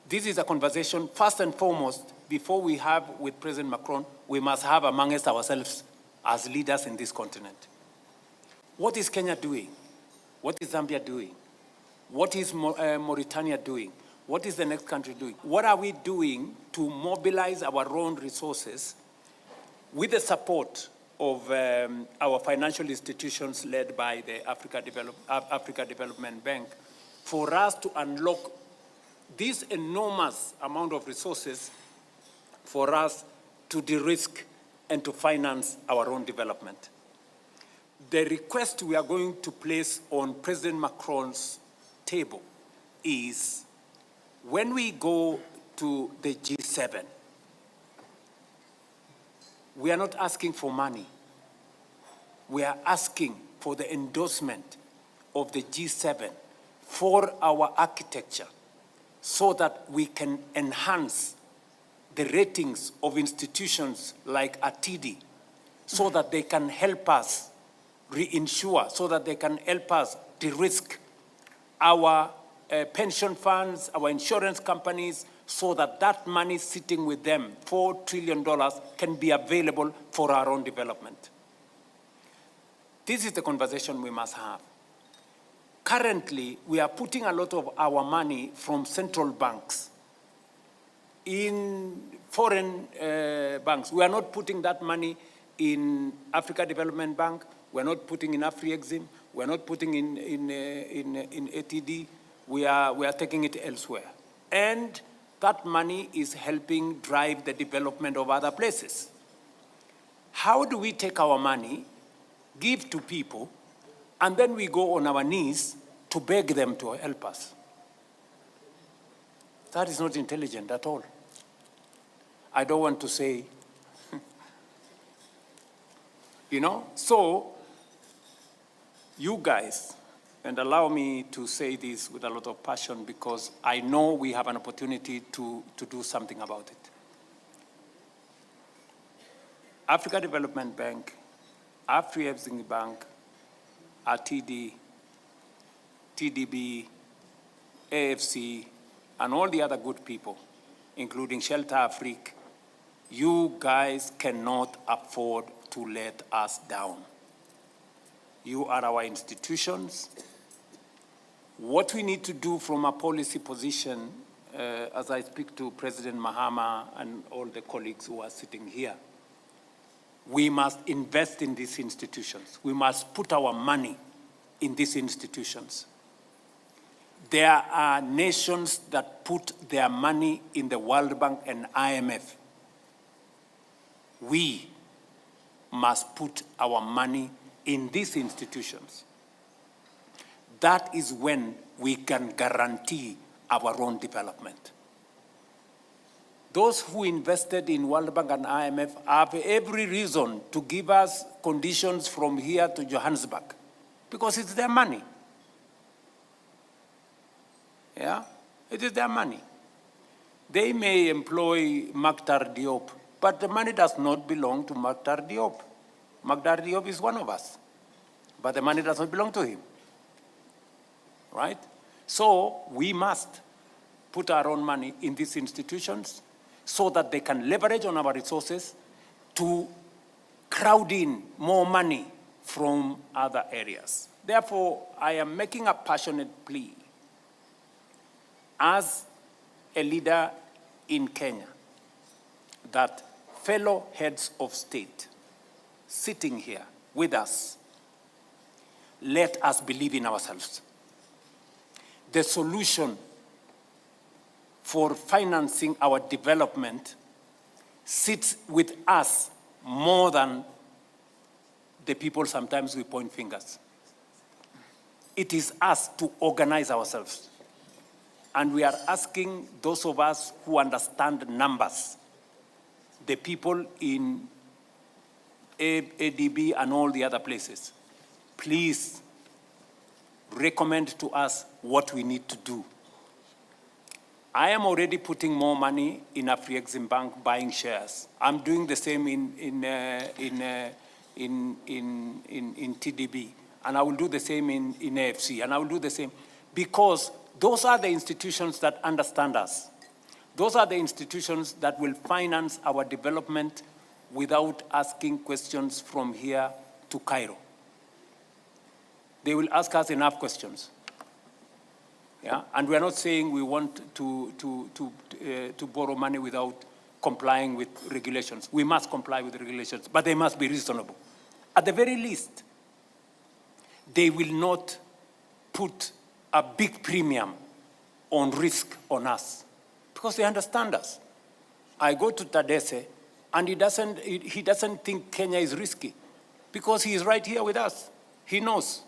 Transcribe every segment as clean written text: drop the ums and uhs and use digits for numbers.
This is a conversation, first and foremost, before we have with President Macron, we must have amongst ourselves as leaders in this continent. What is Kenya doing? What is Zambia doing? What is Mauritania doing? What is the next country doing? What are we doing to mobilize our own resources with the support of our financial institutions led by the Africa Development Bank for us to unlock this enormous amount of resources for us to de-risk and to finance our own development? The request we are going to place on President Macron's table is, when we go to the G7, we are not asking for money. We are asking for the endorsement of the G7 for our architecture so that we can enhance the ratings of institutions like ATD so that they can help us reinsure, so that they can help us de-risk our pension funds, our insurance companies, so that that money sitting with them, $4 trillion, can be available for our own development. This is the conversation we must have. Currently, we are putting a lot of our money from central banks in foreign banks. We are not putting that money in Africa Development Bank. We are not putting in Afri-Exim. We are not putting in ATD. We are taking it elsewhere. And that money is helping drive the development of other places. How do we take our money, give to people, and then we go on our knees to beg them to help us? That is not intelligent at all. I don't want to say, so you guys, and allow me to say this with a lot of passion because I know we have an opportunity to do something about it. Africa Development Bank, Afri-Exim Bank, RTD, TDB, AFC, and all the other good people, including Shelter Afrique, you guys cannot afford to let us down. You are our institutions. What we need to do from a policy position, as I speak to President Mahama and all the colleagues who are sitting here, we must invest in these institutions. We must put our money in these institutions. There are nations that put their money in the World Bank and IMF. We must put our money in these institutions. That is when we can guarantee our own development. Those who invested in World Bank and IMF have every reason to give us conditions from here to Johannesburg because it's their money. Yeah, it is their money. They may employ Makhtar Diop, but the money does not belong to Makhtar Diop. Makhtar Diop is one of us, but the money does not belong to him, right? So we must put our own money in these institutions so that they can leverage on our resources to crowd in more money from other areas. Therefore, I am making a passionate plea as a leader in Kenya that fellow heads of state sitting here with us, let us believe in ourselves. The solution for financing our development sits with us more than the people sometimes we point fingers. It is us to organize ourselves. And we are asking those of us who understand numbers, the people in ADB and all the other places, please recommend to us what we need to do. I am already putting more money in Afri-Exim Bank buying shares. I'm doing the same in TDB, and I will do the same in AFC, and I will do the same because those are the institutions that understand us. Those are the institutions that will finance our development without asking questions from here to Cairo. They will ask us enough questions. Yeah? And we are not saying we want to borrow money without complying with regulations. We must comply with regulations, but they must be reasonable. At the very least, they will not put a big premium on risk on us because they understand us. I go to Tadesse, and he doesn't think Kenya is risky because he is right here with us. He knows,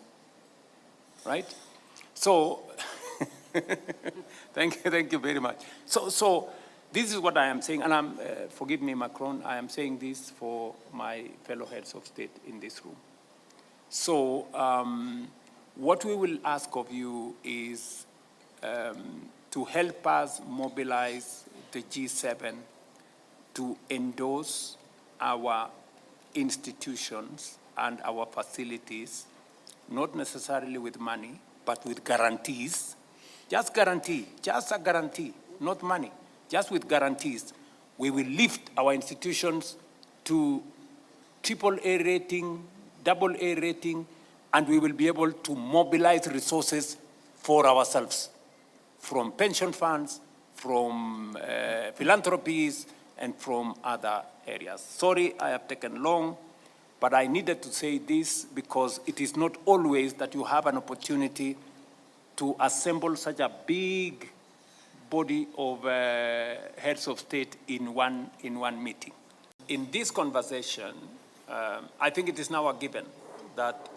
right? So, thank you very much. So this is what I am saying, and forgive me, Macron, I am saying this for my fellow heads of state in this room. So what we will ask of you is to help us mobilize the G7 to endorse our institutions and our facilities, not necessarily with money, but with guarantees. Just a guarantee, not money, just with guarantees. We will lift our institutions to AAA rating, AA rating, and we will be able to mobilize resources for ourselves, from pension funds, from philanthropies, and from other areas. Sorry, I have taken long, but I needed to say this because it is not always that you have an opportunity to assemble such a big body of heads of state in one meeting. In this conversation, I think it is now a given that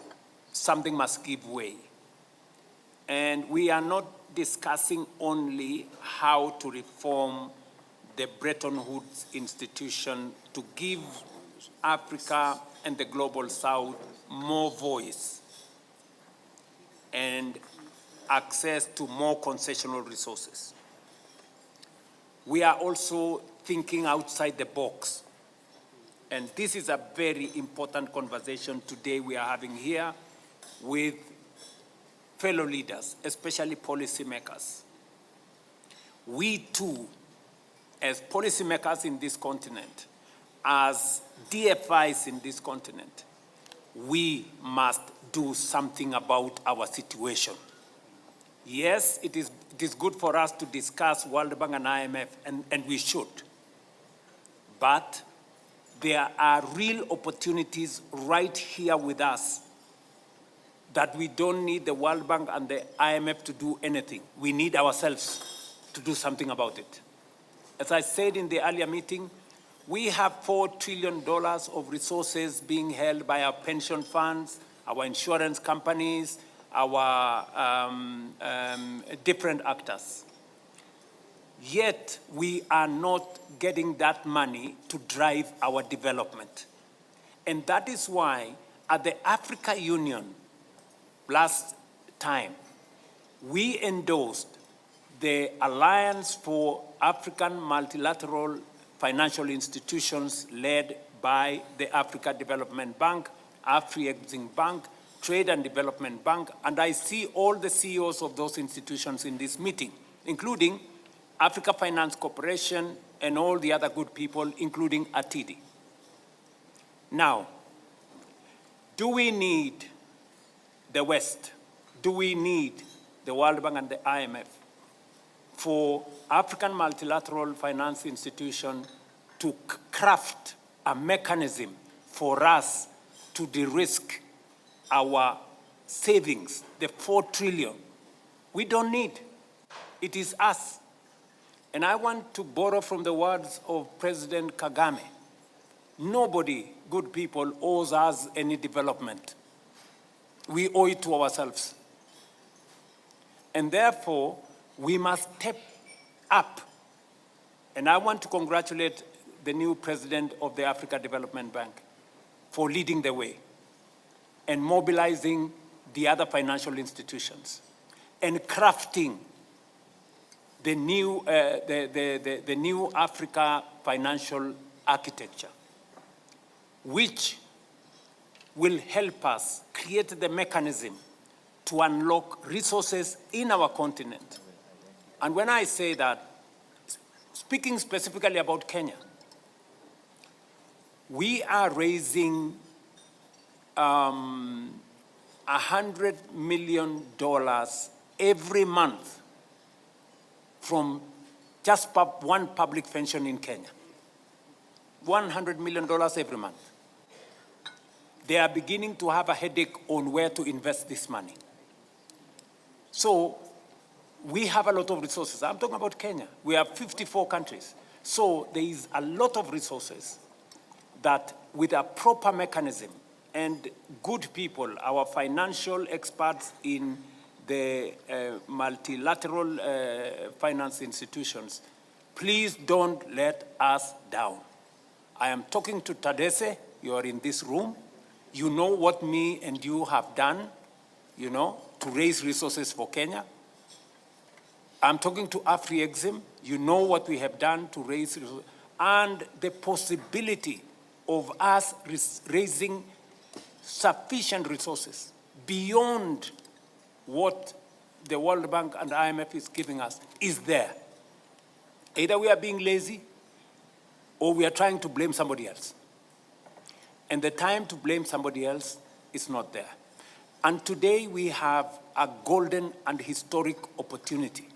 something must give way. And we are not discussing only how to reform the Bretton Woods institution to give Africa and the global South more voice and access to more concessional resources. We are also thinking outside the box. And this is a very important conversation today we are having here with fellow leaders, especially policymakers. We too, as policymakers in this continent, as DFIs in this continent, we must do something about our situation. Yes, it is good for us to discuss World Bank and IMF, and we should. But there are real opportunities right here with us that we don't need the World Bank and the IMF to do anything. We need ourselves to do something about it. As I said in the earlier meeting, we have $4 trillion of resources being held by our pension funds, our insurance companies, our different actors. Yet we are not getting that money to drive our development. And that is why at the Africa Union last time, we endorsed the Alliance for African Multilateral Financial Institutions led by the Africa Development Bank, Afri-Exim Bank, Trade and Development Bank, and I see all the CEOs of those institutions in this meeting, including Africa Finance Corporation and all the other good people, including ATIDI. Now, do we need the West? Do we need the World Bank and the IMF for African Multilateral Finance Institution to craft a mechanism for us to de-risk our savings, the 4 trillion? We don't need. It is us. And I want to borrow from the words of President Kagame. Nobody, good people, owes us any development. We owe it to ourselves. And therefore, we must step up. And I want to congratulate the new president of the Africa Development Bank for leading the way and mobilizing the other financial institutions and crafting the new, the new Africa financial architecture, which will help us create the mechanism to unlock resources in our continent. And when I say that, Speaking specifically about Kenya, we are raising $100 million every month from just one public pension in Kenya. $100 million every month. They are beginning to have a headache on where to invest this money. So we have a lot of resources. I'm talking about Kenya. We have 54 countries. So there is a lot of resources that with a proper mechanism and good people, our financial experts in the multilateral finance institutions, please don't let us down. I am talking to Tadesse, you are in this room. You know what me and you have done, to raise resources for Kenya. I'm talking to AfriExim, you know what we have done to raise resources, and the possibility of us raising sufficient resources beyond what the World Bank and IMF is giving us is there. Either we are being lazy or we are trying to blame somebody else. And the time to blame somebody else is not there. And today we have a golden and historic opportunity